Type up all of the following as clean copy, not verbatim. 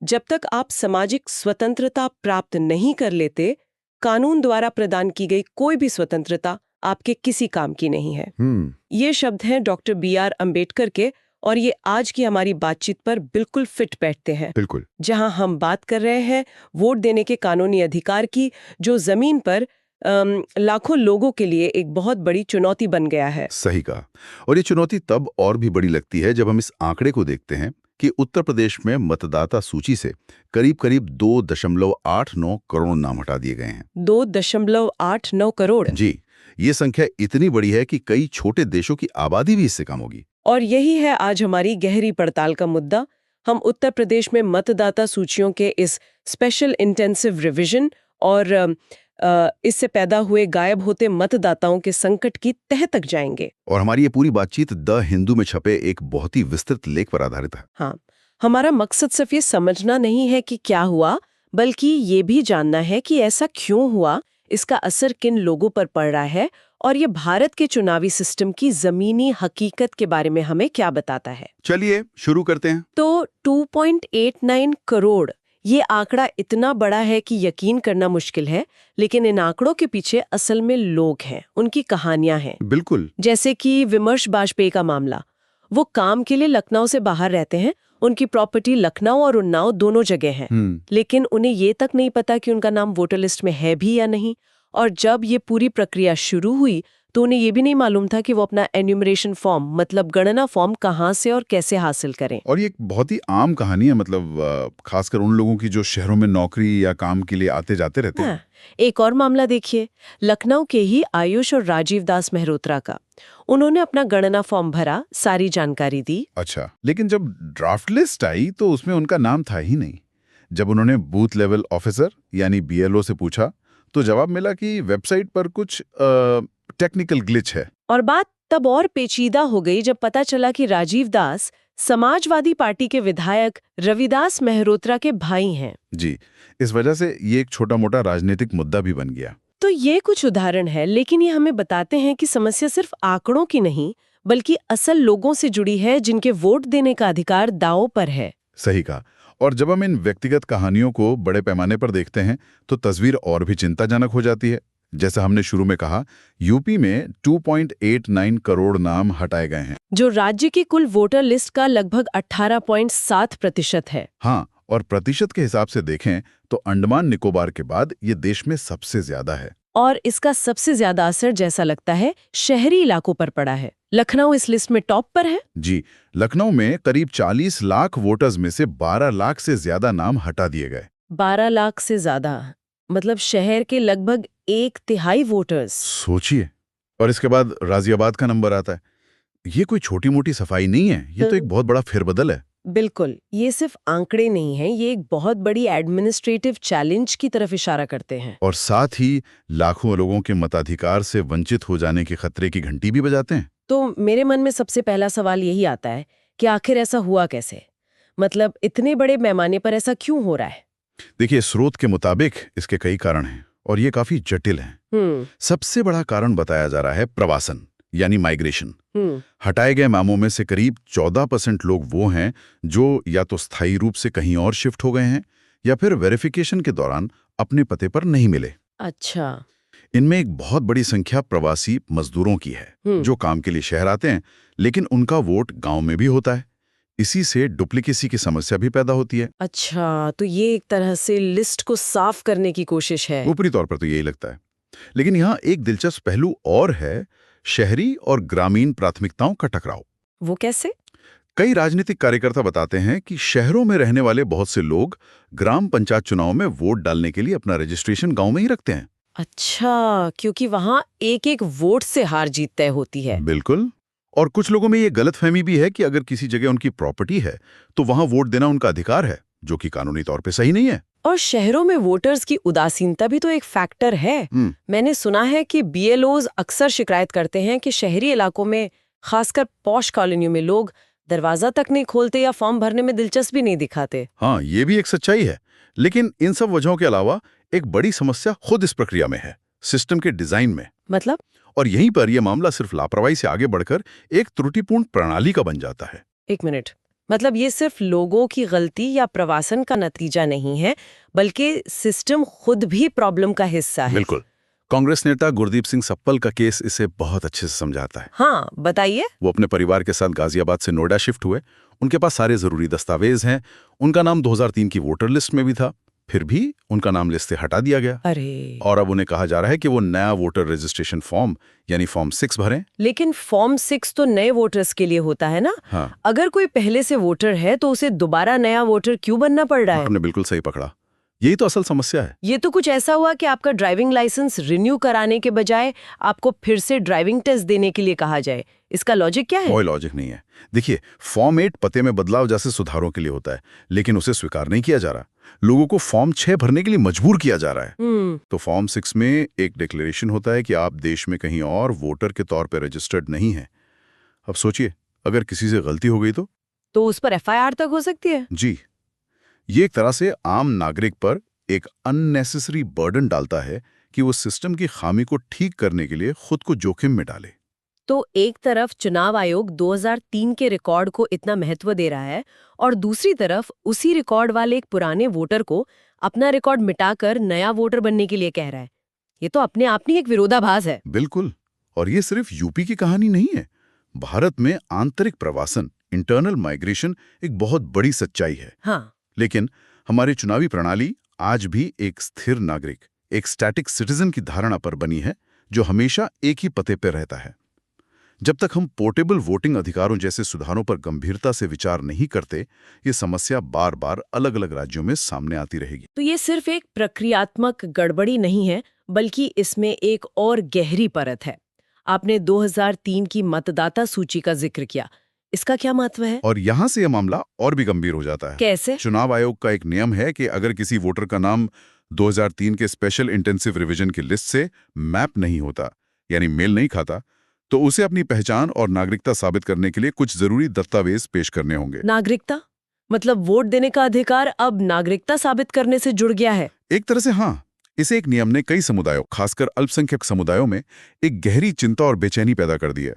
जब तक आप सामाजिक स्वतंत्रता प्राप्त नहीं कर लेते, कानून द्वारा प्रदान की गई कोई भी स्वतंत्रता आपके किसी काम की नहीं है। ये शब्द हैं डॉक्टर B.R. अम्बेडकर के, और ये आज की हमारी बातचीत पर बिल्कुल फिट बैठते हैं। बिल्कुल। जहां हम बात कर रहे हैं वोट देने के कानूनी अधिकार की, जो जमीन पर लाखों लोगों के लिए एक बहुत बड़ी चुनौती बन गया है। सही कहा। और ये चुनौती तब और भी बड़ी लगती है जब हम इस आंकड़े को देखते हैं कि उत्तर प्रदेश में मतदाता सूची से करीब करीब 2.89 करोड़ नाम हटा दिए गए हैं। 2.89 करोड़। जी, ये संख्या इतनी बड़ी है कि कई छोटे देशों की आबादी भी इससे कम होगी। और यही है आज हमारी गहरी पड़ताल का मुद्दा। हम उत्तर प्रदेश में मतदाता सूचियों के इस स्पेशल इंटेंसिव रिवीजन और इससे पैदा हुए गायब होते मतदाताओं के संकट की तह तक जाएंगे। और हमारी ये पूरी बातचीत द हिंदू में छपे एक बहुत ही विस्तृत लेख पर आधारित है। हाँ, हमारा मकसद सिर्फ ये समझना नहीं है कि क्या हुआ, बल्कि ये भी जानना है कि ऐसा क्यों हुआ, इसका असर किन लोगों पर पड़ रहा है, और ये भारत के चुनावी सिस्टम की जमीनी हकीकत के बारे में हमें क्या बताता है। चलिए शुरू करते हैं। तो 2.89 करोड़, ये आंकड़ा इतना बड़ा है कि यकीन करना मुश्किल है, लेकिन इन आंकड़ों के पीछे असल में लोग हैं, उनकी कहानियां हैं। बिल्कुल। जैसे कि विमर्श वाजपेयी का मामला। वो काम के लिए लखनऊ से बाहर रहते हैं, उनकी प्रॉपर्टी लखनऊ और उन्नाव दोनों जगह है, लेकिन उन्हें ये तक नहीं पता कि उनका नाम वोटर लिस्ट में है भी या नहीं। और जब ये पूरी प्रक्रिया शुरू हुई तो उन्हें ये भी नहीं मालूम था कि वो अपना एन्यूमरेशन फॉर्म, मतलब गणना फॉर्म, कहाँ से और कैसे हासिल करें। और ये एक बहुत ही आम कहानी है, मतलब खासकर उन लोगों की जो शहरों में नौकरी या काम के लिए आते जाते रहते हैं। एक और मामला देखिए, लखनऊ के ही आयुष और राजीव दास मेहरोत्रा का। उन्होंने अपना गणना फॉर्म भरा, सारी जानकारी दी। अच्छा, लेकिन जब ड्राफ्ट लिस्ट आई तो उसमें उनका नाम था ही नहीं। जब उन्होंने बूथ लेवल ऑफिसर यानी BLO से पूछा तो जवाब मिला कि वेबसाइट पर कुछ टेक्निकल ग्लिच है। और बात तब और पेचीदा हो गई जब पता चला कि राजीव दास समाजवादी पार्टी के विधायक रविदास मेहरोत्रा के भाई हैं। जी, इस वजह से ये एक छोटा मोटा राजनीतिक मुद्दा भी बन गया। तो ये कुछ उदाहरण है, लेकिन ये हमें बताते हैं कि समस्या सिर्फ आंकड़ों की नहीं, बल्कि असल लोगों से जुड़ी है, जिनके वोट देने का अधिकार दांव पर है। सही कहा। और जब हम इन व्यक्तिगत कहानियों को बड़े पैमाने पर देखते हैं तो तस्वीर और भी चिंताजनक हो जाती है। जैसा हमने शुरू में कहा, यूपी में 2.89 करोड़ नाम हटाए गए हैं, जो राज्य की कुल वोटर लिस्ट का लगभग 18.7% है। हाँ, और प्रतिशत के हिसाब से देखें तो अंडमान निकोबार के बाद ये देश में सबसे ज्यादा है। और इसका सबसे ज्यादा असर, जैसा लगता है, शहरी इलाकों पर पड़ा है। लखनऊ इस लिस्ट में टॉप पर है। जी, लखनऊ में करीब 40 लाख वोटर्स में से 12 लाख से ज्यादा नाम हटा दिए गए। 12 लाख से ज्यादा, मतलब शहर के लगभग 1/3 वोटर्स। सोचिए। और इसके बाद गाजियाबाद का नंबर आता है। ये कोई छोटी मोटी सफाई नहीं है, ये तो एक बहुत बड़ा फेरबदल है। बिल्कुल, ये सिर्फ आंकड़े नहीं हैं, ये एक बहुत बड़ी एडमिनिस्ट्रेटिव चैलेंज की तरफ इशारा करते हैं। और साथ ही लाखों लोगों के मताधिकार से वंचित हो जाने के खतरे की घंटी भी बजाते हैं। तो मेरे मन में सबसे पहला सवाल यही आता है कि आखिर ऐसा हुआ कैसे? मतलब इतने बड़े पैमाने पर ऐसा क्यों हो रहा है? देखिए, स्रोत के मुताबिक इसके कई कारण हैं और ये काफी जटिल हैं। सबसे बड़ा कारण बताया जा रहा है प्रवासन यानी माइग्रेशन। हटाए गए नामों में से करीब 14% लोग वो हैं जो या तो स्थायी रूप से कहीं और शिफ्ट हो गए हैं या फिर वेरिफिकेशन के दौरान अपने पते पर नहीं मिले। अच्छा। इनमें एक बहुत बड़ी संख्या प्रवासी मजदूरों की है जो काम के लिए शहर आते हैं, लेकिन उनका वोट गांव में भी होता है। इसी से डुप्लीकेसी की समस्या भी पैदा होती है। अच्छा, तो ये एक तरह से लिस्ट को साफ करने की कोशिश है। ऊपरी तौर पर तो यही लगता है, लेकिन यहाँ एक दिलचस्प पहलू और है, शहरी और ग्रामीण प्राथमिकताओं का टकराव। वो कैसे? कई राजनीतिक कार्यकर्ता बताते हैं कि शहरों में रहने वाले बहुत से लोग ग्राम पंचायत चुनाव में वोट डालने के लिए अपना रजिस्ट्रेशन गांव में ही रखते हैं। अच्छा, क्योंकि वहां एक एक वोट से हार जीत तय होती है। बिल्कुल। और कुछ लोगों में ये गलतफहमी भी है कि अगर किसी जगह उनकी प्रॉपर्टी है तो वहां वोट देना उनका अधिकार है, जो कि कानूनी तौर पे सही नहीं है। और शहरों में वोटर्स की उदासीनता भी तो एक फैक्टर है। मैंने सुना है कि BLOs अक्सर शिकायत करते हैं कि शहरी इलाकों में, खासकर पॉश कॉलोनियों में, लोग दरवाजा तक नहीं खोलते या फॉर्म भरने में दिलचस्पी नहीं दिखाते। हाँ, ये भी एक सच्चाई है। लेकिन इन सब वजहों के अलावा एक बड़ी समस्या खुद इस प्रक्रिया में है, सिस्टम के डिजाइन में। मतलब? और यहीं पर यह मामला सिर्फ लापरवाही से आगे बढ़कर एक त्रुटिपूर्ण प्रणाली का बन जाता है। एक मिनट, मतलब ये सिर्फ लोगों की गलती या प्रवासन का नतीजा नहीं है, बल्कि सिस्टम खुद भी प्रॉब्लम का हिस्सा है। बिल्कुल। कांग्रेस नेता गुरदीप सिंह सप्पल का केस इसे बहुत अच्छे से समझाता है। हाँ, बताइए। वो अपने परिवार के साथ गाजियाबाद से नोएडा शिफ्ट हुए। उनके पास सारे जरूरी दस्तावेज हैं। उनका नाम 2003 की वोटर लिस्ट में भी था, फिर भी उनका नाम लिस्ट से हटा दिया गया। अरे! और अब उन्हें कहा जा रहा है कि वो नया वोटर रजिस्ट्रेशन फॉर्म यानी फॉर्म 6 भरें। लेकिन फॉर्म 6 तो नए वोटर्स के लिए होता है ना? हाँ। अगर कोई पहले से वोटर है तो उसे दोबारा नया वोटर क्यों बनना पड़ रहा है? आपने बिल्कुल सही पकड़ा। यही तो असल समस्या है। ये तो कुछ ऐसा हुआ कि आपका ड्राइविंग लाइसेंस रिन्यू कराने के बजाय आपको फिर से ड्राइविंग टेस्ट देने के लिए कहा जाए। इसका लॉजिक क्या है? कोई लॉजिक नहीं है। देखिए, फॉर्म 8 पते में बदलाव जैसे सुधारों के लिए होता है, लेकिन उसे स्वीकार नहीं किया जा रहा। लोगों को फॉर्म 6 भरने के लिए मजबूर किया जा रहा है। तो फॉर्म 6 में एक डिक्लेरेशन होता है कि आप देश में कहीं और वोटर के तौर पर रजिस्टर्ड नहीं है। अब सोचिए, अगर किसी से गलती हो गई तो उस पर FIR तक हो सकती है। जी, ये एक तरह से आम नागरिक पर एक अननेसेसरी बर्डन डालता है कि वो सिस्टम की खामी को ठीक करने के लिए खुद को जोखिम में डाले। तो एक तरफ चुनाव आयोग 2003 के रिकॉर्ड को इतना महत्व दे रहा है और दूसरी तरफ उसी रिकॉर्ड वाले एक पुराने वोटर को अपना रिकॉर्ड मिटाकर नया वोटर बनने के लिए कह रहा है। ये तो अपने आप में एक विरोधाभास है। बिल्कुल। और ये सिर्फ यूपी की कहानी नहीं है। भारत में आंतरिक प्रवासन, इंटरनल माइग्रेशन, एक बहुत बड़ी सच्चाई है। हाँ। लेकिन हमारी चुनावी प्रणाली आज भी एक स्थिर नागरिक, एक स्टैटिक सिटीजन की धारणा पर बनी है, जो हमेशा एक ही पते पर रहता है। जब तक हम पोर्टेबल वोटिंग अधिकारों जैसे सुधारों पर गंभीरता से विचार नहीं करते, ये समस्या बार बार अलग अलग राज्यों में सामने आती रहेगी। तो ये सिर्फ एक प्रक्रियात्मक गड़बड़ी नहीं है, बल्कि इसमें एक और गहरी परत है। आपने 2003 की मतदाता सूची का जिक्र किया, इसका क्या महत्व है? और यहाँ से यह मामला और भी गंभीर हो जाता है। कैसे? चुनाव आयोग का एक नियम है कि अगर किसी वोटर का नाम 2003 के स्पेशल इंटेंसिव रिवीजन की लिस्ट से मैप नहीं होता, यानी मेल नहीं खाता, तो उसे अपनी पहचान और नागरिकता साबित करने के लिए कुछ जरूरी दस्तावेज पेश करने होंगे। नागरिकता मतलब वोट देने का अधिकार अब नागरिकता साबित करने से जुड़ गया है? एक तरह से हाँ। इसे एक नियम ने कई समुदायों, खासकर अल्पसंख्यक समुदायों में एक गहरी चिंता और बेचैनी पैदा कर दी है।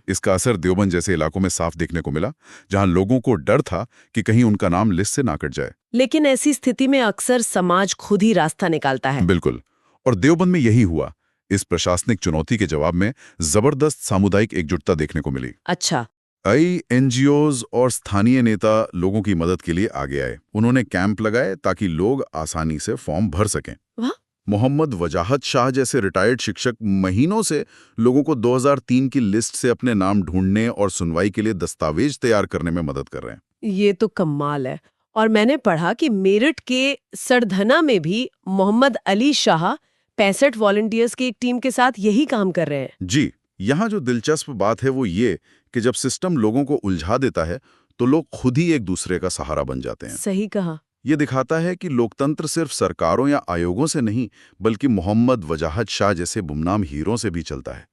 इसका असर देवबंद जैसे इलाकों में साफ देखने को मिला, जहां लोगों को डर था कि कहीं उनका नाम लिस्ट से ना कट जाए। लेकिन ऐसी स्थिति में अक्सर समाज खुद ही रास्ता निकालता है। बिल्कुल। और देवबंद में यही हुआ। इस प्रशासनिक चुनौती के जवाब में जबरदस्त सामुदायिक एकजुटता देखने को मिली। अच्छा। कई NGOs और स्थानीय नेता लोगों की मदद के लिए आगे आए। उन्होंने कैंप लगाए ताकि लोग आसानी से फॉर्म भर सकें। वाह। मोहम्मद वजाहत शाह जैसे रिटायर्ड शिक्षक महीनों से लोगों को 2003 की लिस्ट से अपने नाम ढूंढने और सुनवाई के लिए दस्तावेज तैयार करने में मदद कर रहे हैं। ये तो कमाल है। और मैंने पढ़ा कि मेरठ के सरधना में भी मोहम्मद अली शाह 65 वॉलंटियर्स की एक टीम के साथ यही काम कर रहे हैं। जी, यहाँ जो दिलचस्प बात है वो ये कि जब सिस्टम लोगों को उलझा देता है तो लोग खुद ही एक दूसरे का सहारा बन जाते हैं। सही कहा। ये दिखाता है कि लोकतंत्र सिर्फ सरकारों या आयोगों से नहीं, बल्कि मोहम्मद वजाहत शाह जैसे गुमनाम हीरों से भी चलता है।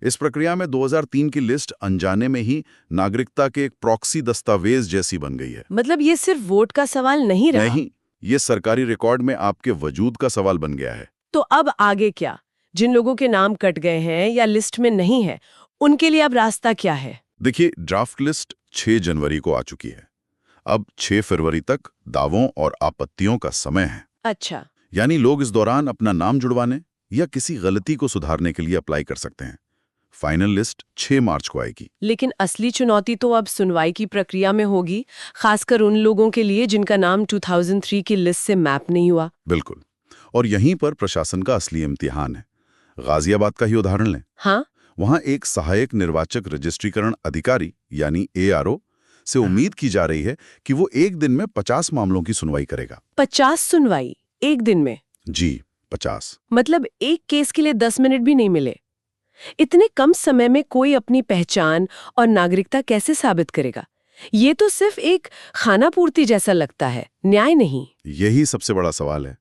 इस प्रक्रिया में 2003 की लिस्ट अनजाने में ही नागरिकता के एक प्रॉक्सी दस्तावेज जैसी बन गई है। मतलब ये सिर्फ वोट का सवाल नहीं रहा। नहीं, ये सरकारी रिकॉर्ड में आपके वजूद का सवाल बन गया है। तो अब आगे क्या? जिन लोगों के नाम कट गए हैं या लिस्ट में नहीं है, उनके लिए अब रास्ता क्या है? देखिए, ड्राफ्ट लिस्ट 6 जनवरी को आ चुकी है। अब 6 फरवरी तक दावों और आपत्तियों का समय है। अच्छा। यानी लोग इस दौरान अपना नाम जुड़वाने या किसी गलती को सुधारने के लिए अप्लाई कर सकते हैं। फाइनल लिस्ट 6 मार्च को आएगी। लेकिन असली चुनौती तो अब सुनवाई की प्रक्रिया में होगी, खासकर उन लोगों के लिए जिनका नाम 2003 की लिस्ट से मैप नहीं हुआ। बिल्कुल। और यहीं पर प्रशासन का असली इम्तिहान है। गाजियाबाद का ही उदाहरण लें। हाँ। वहां एक सहायक निर्वाचक रजिस्ट्रीकरण अधिकारी यानी ARO से उम्मीद की जा रही है कि वो एक दिन में 50 मामलों की सुनवाई करेगा। 50 सुनवाई एक दिन में? जी, 50। मतलब एक केस के लिए 10 मिनट भी नहीं मिले। इतने कम समय में कोई अपनी पहचान और नागरिकता कैसे साबित करेगा? ये तो सिर्फ एक खानापूर्ति जैसा लगता है, न्याय नहीं। यही सबसे बड़ा सवाल है।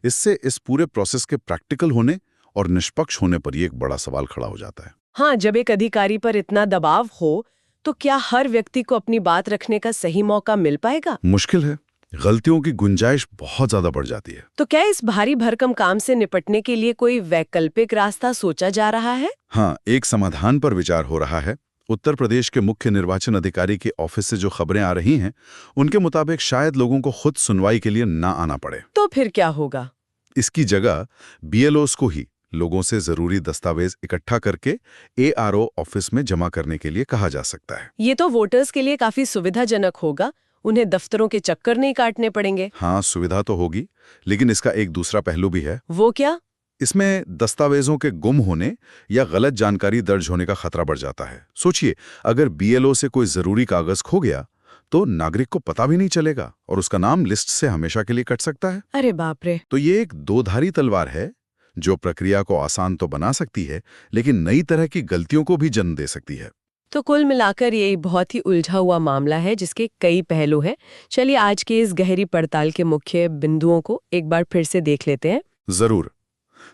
इससे इस पूरे प्रोसेस के प्रैक्टिकल होने और निष्पक्ष होने पर ही एक बड़ा सवाल खड़ा हो जाता है। हाँ, जब एक अधिकारी पर इतना दबाव हो तो क्या हर व्यक्ति को अपनी बात रखने का सही मौका मिल पाएगा? मुश्किल है। गलतियों की गुंजाइश बहुत ज्यादा बढ़ जाती है। तो क्या इस भारी भरकम काम से निपटने के लिए कोई वैकल्पिक रास्ता सोचा जा रहा है? हाँ, एक समाधान पर विचार हो रहा है। उत्तर प्रदेश के मुख्य निर्वाचन अधिकारी के ऑफिस से जो खबरें आ रही हैं, उनके मुताबिक शायद लोगों को खुद सुनवाई के लिए ना आना पड़े। तो फिर क्या होगा? इसकी जगह BLOs को ही लोगों से जरूरी दस्तावेज इकट्ठा करके ARO ऑफिस में जमा करने के लिए कहा जा सकता है। ये तो वोटर्स के लिए काफी सुविधाजनक होगा। उन्हें दफ्तरों के चक्कर नहीं काटने पड़ेंगे। हाँ, सुविधा तो होगी, लेकिन इसका एक दूसरा पहलू भी है। वो क्या? इसमें दस्तावेजों के गुम होने या गलत जानकारी दर्ज होने का खतरा बढ़ जाता है। सोचिए, अगर BLO से कोई जरूरी कागज खो गया तो नागरिक को पता भी नहीं चलेगा और उसका नाम लिस्ट से हमेशा के लिए कट सकता है। अरे बाप रे! तो ये एक दोधारी तलवार है जो प्रक्रिया को आसान तो बना सकती है, लेकिन नई तरह की गलतियों को भी जन्म दे सकती है। तो कुल मिलाकर ये बहुत ही उलझा हुआ मामला है जिसके कई पहलू हैं। चलिए आज के इस गहरी पड़ताल के मुख्य बिंदुओं को एक बार फिर से देख लेते हैं। जरूर।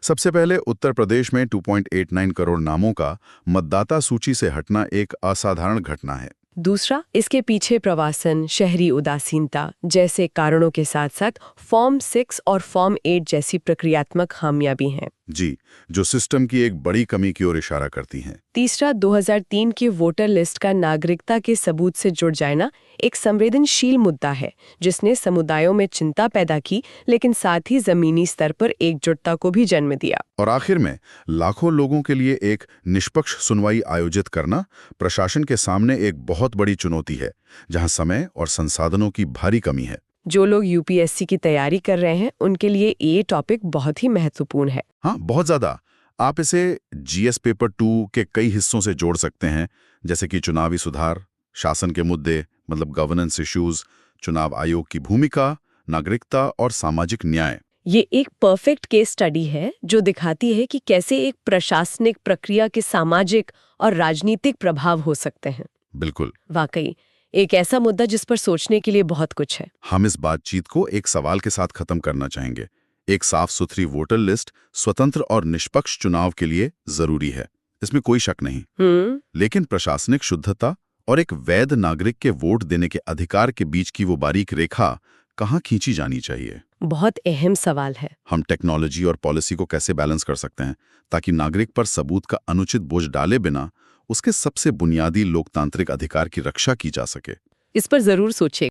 सबसे पहले उत्तर प्रदेश में 2.89 करोड़ नामों का मतदाता सूची से हटना एक असाधारण घटना है। दूसरा, इसके पीछे प्रवासन, शहरी उदासीनता जैसे कारणों के साथ साथ फॉर्म 6 और फॉर्म 8 जैसी प्रक्रियात्मक खामियां भी हैं। जी, जो सिस्टम की एक बड़ी कमी की ओर इशारा करती हैं। तीसरा, 2003 की वोटर लिस्ट का नागरिकता के सबूत से जुड़ जाना एक संवेदनशील मुद्दा है जिसने समुदायों में चिंता पैदा की, लेकिन साथ ही जमीनी स्तर पर एकजुटता को भी जन्म दिया। और आखिर में लाखों लोगों के लिए एक निष्पक्ष सुनवाई आयोजित करना प्रशासन के सामने एक बहुत बड़ी चुनौती है, जहां समय और संसाधनों की भारी कमी है। जो लोग UPSC की तैयारी कर रहे हैं उनके लिए ये टॉपिक बहुत ही महत्वपूर्ण है। हाँ, बहुत ज्यादा। आप इसे GS पेपर 2 के कई हिस्सों से जोड़ सकते हैं, जैसे कि चुनावी सुधार, शासन के मुद्दे मतलब गवर्नेंस इश्यूज, चुनाव आयोग की भूमिका, नागरिकता और सामाजिक न्याय। ये एक परफेक्ट केस स्टडी है जो दिखाती है कि कैसे एक प्रशासनिक प्रक्रिया के सामाजिक और राजनीतिक प्रभाव हो सकते हैं। बिल्कुल। वाकई एक ऐसा मुद्दा जिस पर सोचने के लिए बहुत कुछ है। हम इस बातचीत को एक सवाल के साथ खत्म करना चाहेंगे। एक साफ सुथरी वोटर लिस्ट स्वतंत्र और निष्पक्ष चुनाव के लिए जरूरी है, इसमें कोई शक नहीं। लेकिन प्रशासनिक शुद्धता और एक वैध नागरिक के वोट देने के अधिकार के बीच की वो बारीक रेखा कहाँ खींची जानी चाहिए? बहुत अहम सवाल है। हम टेक्नोलॉजी और पॉलिसी को कैसे बैलेंस कर सकते हैं ताकि नागरिक पर सबूत का अनुचित बोझ डाले बिना उसके सबसे बुनियादी लोकतांत्रिक अधिकार की रक्षा की जा सके? इस पर जरूर सोचें।